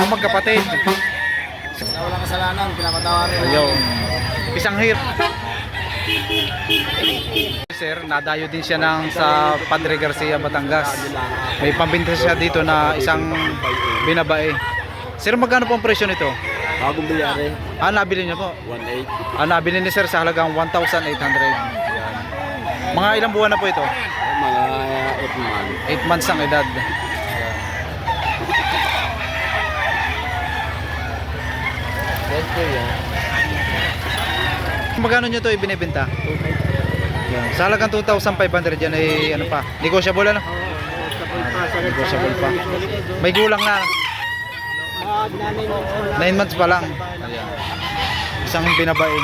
Magkapatid. Na walang kasalanan, pinapatawarin. Ayun. Isang hit. Sir, nadayo din siya sa Padre Garcia, Batangas. May pambinta siya dito na isang binabae. Sir, magkano po ang presyo nito? Bagong bilyari, Nabili niyo po. 1.8. Nabili ni sir sa halagang 1,800. Yan. Mga ilang buwan na po ito? Mga 8 months. 8 months ang edad. Siyempre yan. Magkano nyo ito ibinibenta? Yan. Sa halagang 2,500 yan ay ano pa? Negotiable ano? Negotiable pa. May gulang na. 9 months pa lang. Ayan. Isang binabae.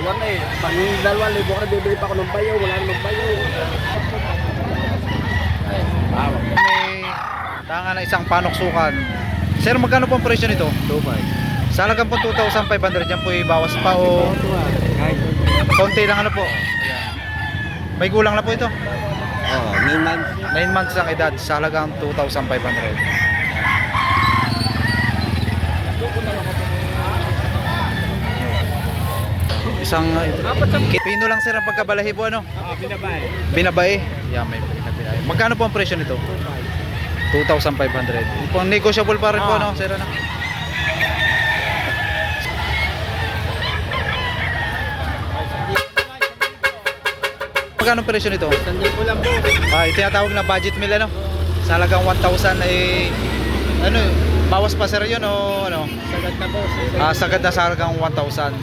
Wala eh. Pag 2,000 ka bibili pa ako ng bayo, wala namang bayo. May tanga na isang panoksukan. Sir, magkano po ang presyo nito? 2.5. Sa halagang po 2,500 yan po ibawas pa o konti lang ano po. Ayan. May gulang na po ito. Oh, 9 months. 9 months ang edad sa halagang 2,500. Isang pino lang sir ang pagkabalahibo ano? Binabay. Binabae. Yeah, may binabae. Magkano po ang presyo nito? 2,500. Pang negotiable pa rin po no, sir ano? Magkano ang presyo nito? Sandal ko lang po. Tinatawag na budget meal ano? Sa halagang 1,000 ay ano, bawas pa sir yun o ano? Sagad na po. Sagad na sa halagang 1,000.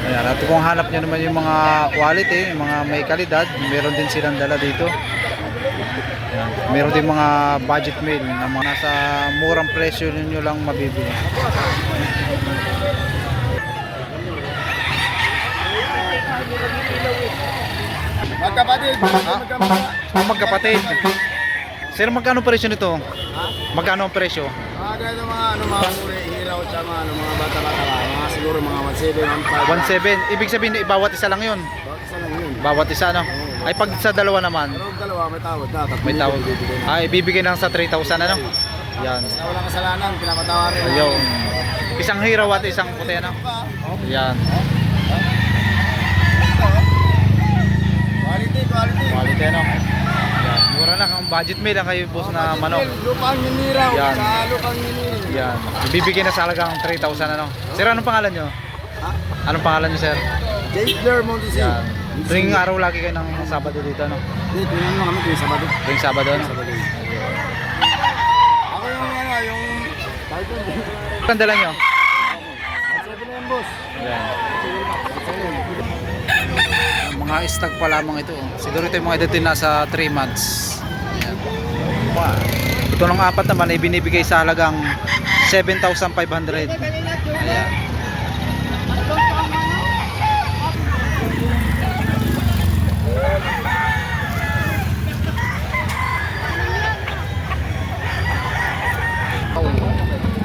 Ayan, at kung hanap nyo naman yung mga quality, yung mga may kalidad, meron din silang dala dito. Ayan, meron din mga budget meal na mga nasa murang presyo nyo lang mabibili. Magkapatid. Magkapatid. Sir, magkano presyo nito? Magkano ang presyo? Ganito mga muli, hilaw, tsaka mga bata-bata lang. Mga siguro mga 1.7, 1.5. 1,700. Ibig sabihin, bawat isa lang yun. Bakit isa lang yun? Bawat isa, no? Ay, pag sa dalawa naman, Pero dalawa, may tawad na. may tawag. Bibigay na. Ay, ibibigay lang sa 3,000, ano? Yan. Na walang kasalanan, pinapatawarin. Ayun. Isang hiraw at isang puti, ano? Yan. Quality. Quality, ano? Yan. Mura lang ang budget meal ang kayo boss na manok. Lupang hiniraw. Yan. Sa lupang hiniraw. Yan. Ibibigay na sa halagang 3,000, ano? Sir, anong pangalan nyo? Ha? Anong pangalan nyo, sir? Jason Montesi. Yan. Tuwing araw lagi kayo ng Sabado dito, ano? Hindi, tunan mo kami tuwing Sabado. Tuwing Sabado, ano? Sabado. Ako yung tawag doon. Ang dala nyo? 1.7 na yan, boss. Yan. Mga stag pa lamang ito. Siguro ito yung mga edad din nasa 3 months. Ayan. Ito ng apat naman ay binibigay sa halagang 7,500. Ayan.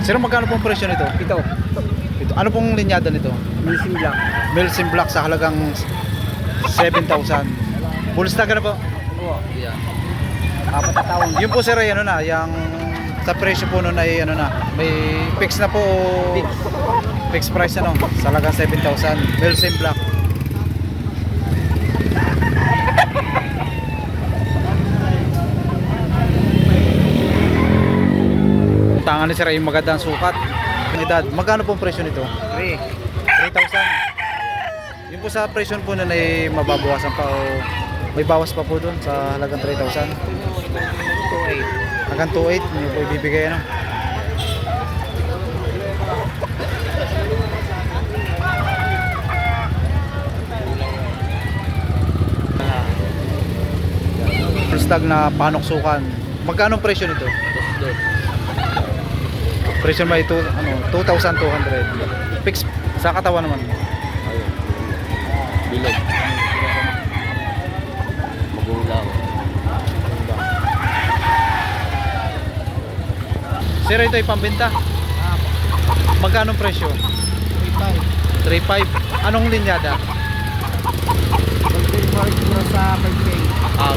Sir, magkano pong presyo nito? Ito, Ano pong linyada nito? missing black. Milsim Black sa halagang 7,000. Full stag na po. Oo. Yeah. Apat na taon. Yun po sir ay ano na, yung sa presyo po nun ay ano na, may fix na po. Fix price ano, sa halagang 7,000. Milsim Black. Tangan ni sir ay magandang sukat. Ang edad, magkano pong presyo nito? 3,000. Yung po sa presyo po nun ay mababawasan pa o may bawas pa po doon sa halagang 3,000. 2.8. Hanggang 2,800 hindi po ibibigay ano. Full stag na panoksukan. Magkano ang presyo nito? Presyo may 2,200. Fix sa katawan naman. Bilog. Magulaw. Sir, ito ay pambenta. Magkano ang presyo? 3,500. Anong linyada? Bakit mura sa 5K?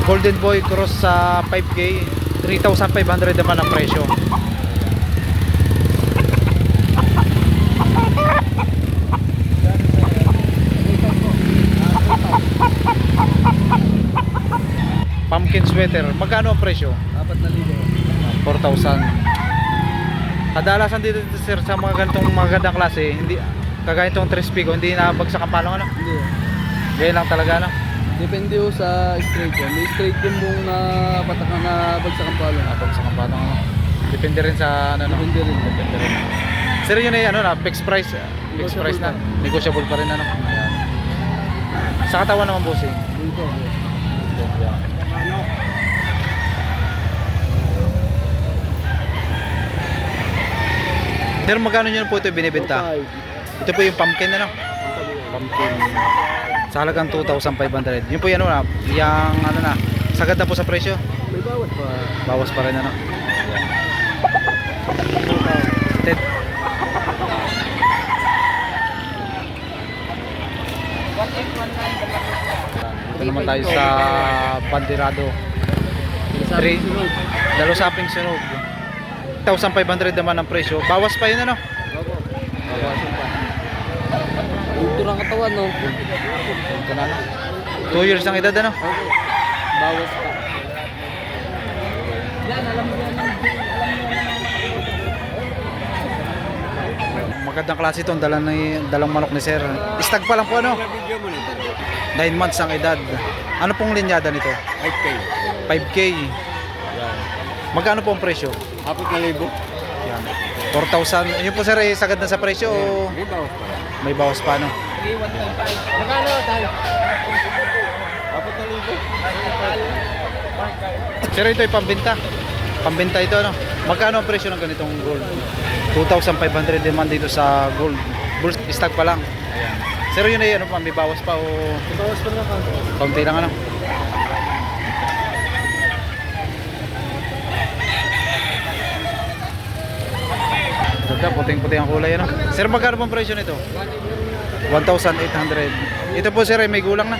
Golden Boy Cross sa 5K, 3,500 naman ang presyo. Pumpkin sweater, magkano ang presyo? 4,000. 4,000. Kadalasan dito sir sa mga ganitong magandang klase, hindi kagaya itong 3 spigo, hindi nabagsak ang palong ano? Hindi. Ganyan lang talaga ano? Depende ho sa straight yan. May straight din buong na pataka na bagsak ang palo. Nabagsak ang palong ano? Depende rin sa ano no? Depende rin. Depende rin. Sir yun ay ano na, fixed price. Fixed price na. Negotiable pa rin ano? Ayan. Sa katawan naman bossing. Dito. Sir, magkano nyo po ito binibenta? Ito po yung pumpkin ano? Pumpkin. Sa halagang 2,500. Yun po yan ano na, yung ano na, sagad na po sa presyo. May bawat pa. Bawas pa rin ano. Ted. Ito naman tayo sa Bandirado. Sabi 3. sunod. Dalusaping sunog. 1,500 naman ang presyo. Bawas pa yun ano? Opo. Bawasan pa. Ito ng katawan no? Ito na ano? 2 years ang edad ano? Opo. Bawas pa. Yan, alam mo yan. Magandang klase itong dalang manok ni sir. Stag pa lang po ano? 9 months ang edad. Ano pong linyada nito? 5K. 5K. Magkano po ang presyo? 4,000. Yan. 4,000. Yun po sir, eh, sagad na sa presyo o May bawas pa. may bawas pa no? Magkano tayo? 4,000. Sir, ito ay pambenta. Pambenta ito ano? Magkano ang presyo ng ganitong gold? 2,500 naman dito sa gold. Gold stock pa lang. Ayan. Sir, yun ay ano pa, may bawas pa o May bawas pa na ka. kaunti lang ano? Ganda, puting-puting ang kulay ano? Sir, magkano pang presyo nito? 1,800. Ito po sir, ay may gulang na.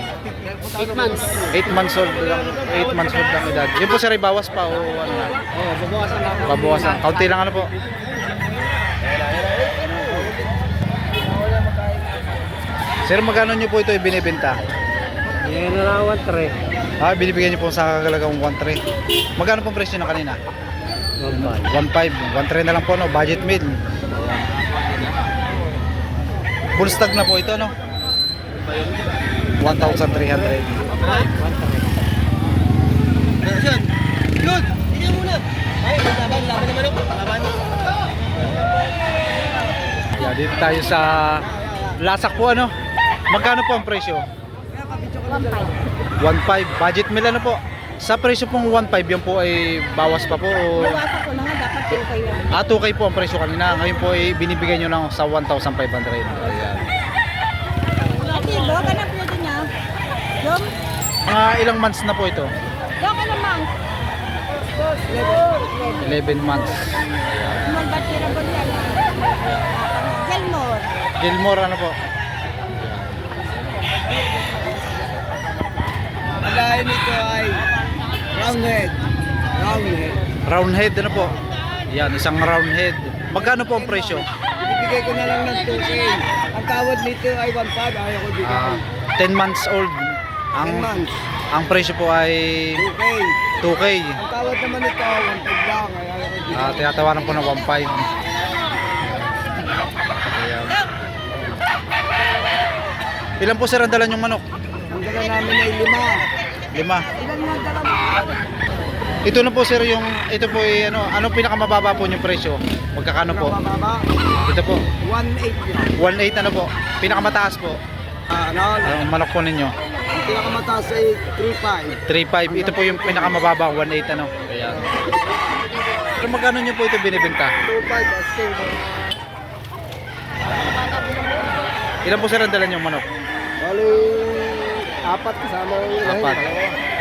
8 months. 8 months old lang. 8 months old lang edad. Yun po sir, ay bawas pa o ano na? Oo, babawasan na ako. Babawasan. Kaunti lang ano po? Sir, magkano nyo po ito ibinibenta? Yan na 1,300. Binibigyan nyo po sa kagalagang 1,300. Magkano pong presyo na kanina? 1,500. 1,300 na lang po no, budget meal. Full stock na po ito no? 1,300. Good! Hindi muna. Ay, laban naman ako. Laban. Yeah, dito tayo sa Lasak po ano? Magkano po ang presyo? 1,500. Budget meal ano po? Sa presyo pong 1,500 yan po ay bawas pa po o... Bawasan ko na nga, dapat 2 kayo. 2K po ang presyo kanina. Ngayon po ay binibigyan nyo lang sa 1,500. Ayan. Ate, lo, ganap na din niya. Dom, Mga ilang months na po ito? lo ka naman. 11 months. Small but durable yan. Gilmore. Gilmore ano po? Alain nito ay roundhead. Roundhead. Round head ano po? Yan, isang round head. Magkano po ang presyo? Ibigay ko na lang ng 2K. Ang tawad nito ay 1,500. Ayaw ko bigay. 10 months old. 10 months. Ang presyo po ay 2K. 2K. Ang tawad naman nito, 1,500 lang. Ayaw ko bigay. Tinatawaran po ng 1,500. Ayan. Ilan po sir ang dala yung manok? Ang dala namin ay 5. 5. Ilan na dala mo? Ito na po sir yung, ito po ay ano pinakamababa po yung presyo? Magkakano po? Mababa. Ito po, 1,800 yan. 1,800 ano po? Pinakamataas po. Ang manok po ninyo? Ang pinakamataas ay 3,500. 3,500. Ito po yung pinakamababa, 1,800 ano? Ayan. Pero magkano nyo po ito binibenta? 2,500 as to. Ilan po sir ang dala yung manok? Bali, 4 kasama yung 4.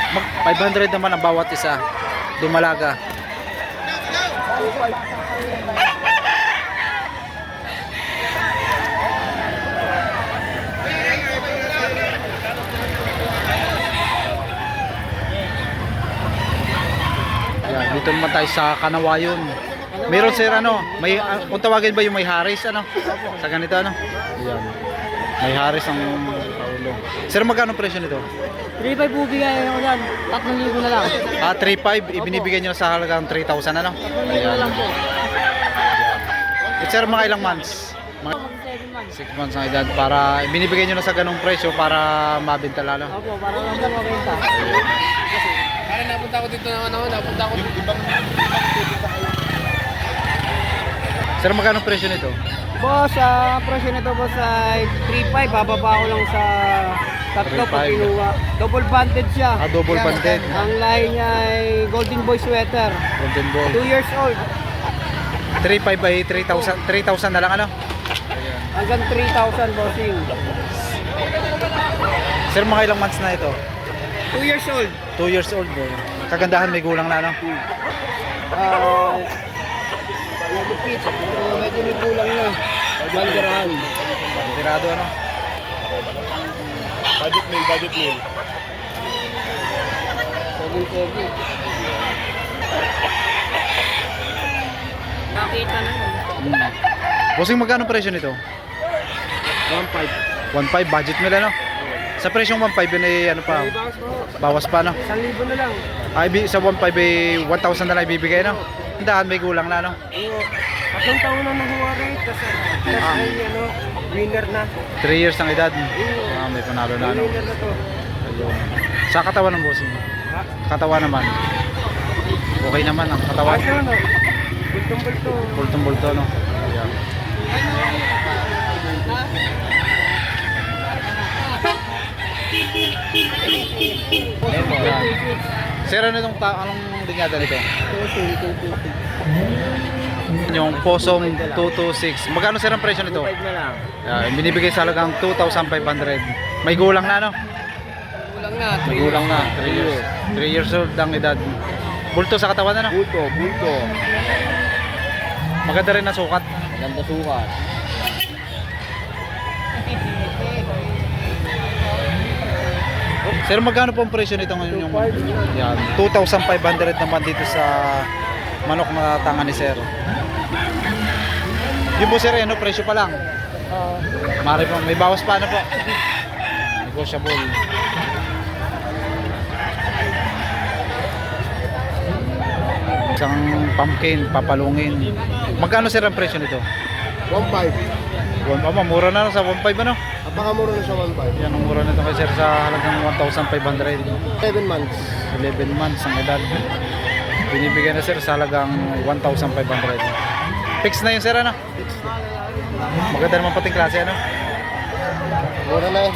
500 naman ang bawat isa. Dumalaga. naman tayo sa Kanawayon. Meron sir ano, may kung tawagin ba yung may Haris ano? Sa ganito ano? Yan. May Haris ang paulo. Sir, magkano presyo nito? 3.5 po bigay ako dyan. 3,000 na lang. 3.5 ibinibigay niyo sa halagang 3,000 ano? 3,000 na lang po. Sir, mga ilang months? Mga 7 months. 6 months ang edad para ibinibigay niyo na sa ganung presyo para mabenta lalo. Opo, para lang po mabenta. Para napunta ko dito naman ako, napunta ko dito ibang Sir, magkano presyo nito? Boss, presyo nito boss ay 3.5. Bababa ko lang sa tatlo pag 3.5. kinuha. Double banded siya. Double banded. Ang lahi niya ay Golden Boy sweater. Golden Ball. 2 years old. 3.5 by 3,000. 3,000 na lang ano? Hanggang 3,000 bossing. Sir, mga ilang months na ito? 2 years old. 2 years old. Kagandahan, may gulang na ano? Nagupit. Medyo may kulang na. Banderahan. Tirado ano? budget meal, budget meal. 7.7. Nakita na yun. Bossing, magkano presyo nito? 1.5. 1.5 budget meal ano? Sa presyong 1.5 yun ay ano pa? Bawas pa no? 1,000 na lang. Sa 1.5 ay 1,000 na lang ibibigay no? Tindahan, may gulang na no? Tatlong taon na nahuwari. Tapos ay winner na. 3 years ang edad. May panalo na no? Winner na to. Ayun. Sa katawan ng bossing? Katawan naman. Okay naman ang katawan. Asa no? Bultong-bulto. Bultong-bulto no? Ayan. Ayan. Sir, ano itong anong linyada nito? Yung Posong 226. Magkano sir ang presyo nito? 5 na lang. Binibigay sa halagang 2,500. May gulang na no? Kulang na. May gulang na. 3 years. 3 years old ang edad. Bulto sa katawan na no? Bulto, bulto. Maganda rin ang sukat. Ganda sukat. Sir, magkano po ang presyo nito ngayon? Yung, yan, 2,500 naman dito sa manok na tanga ni Sir. Yung po sir, ano, presyo pa lang. Mari po, may bawas pa ano po. Negotiable. Isang pumpkin, papalungin. Magkano sir ang presyo nito? 1.5. Mura na lang sa 1.5 ano? Napakamura na sa 1.5. Yan ang mura nito kay sir sa halagang 1,500. 7 months. 11 months ang edad. Binibigyan na sir sa halagang 1,500. Fix na yun sir ano? Fix na. Maganda naman pating klase ano? Mura na eh.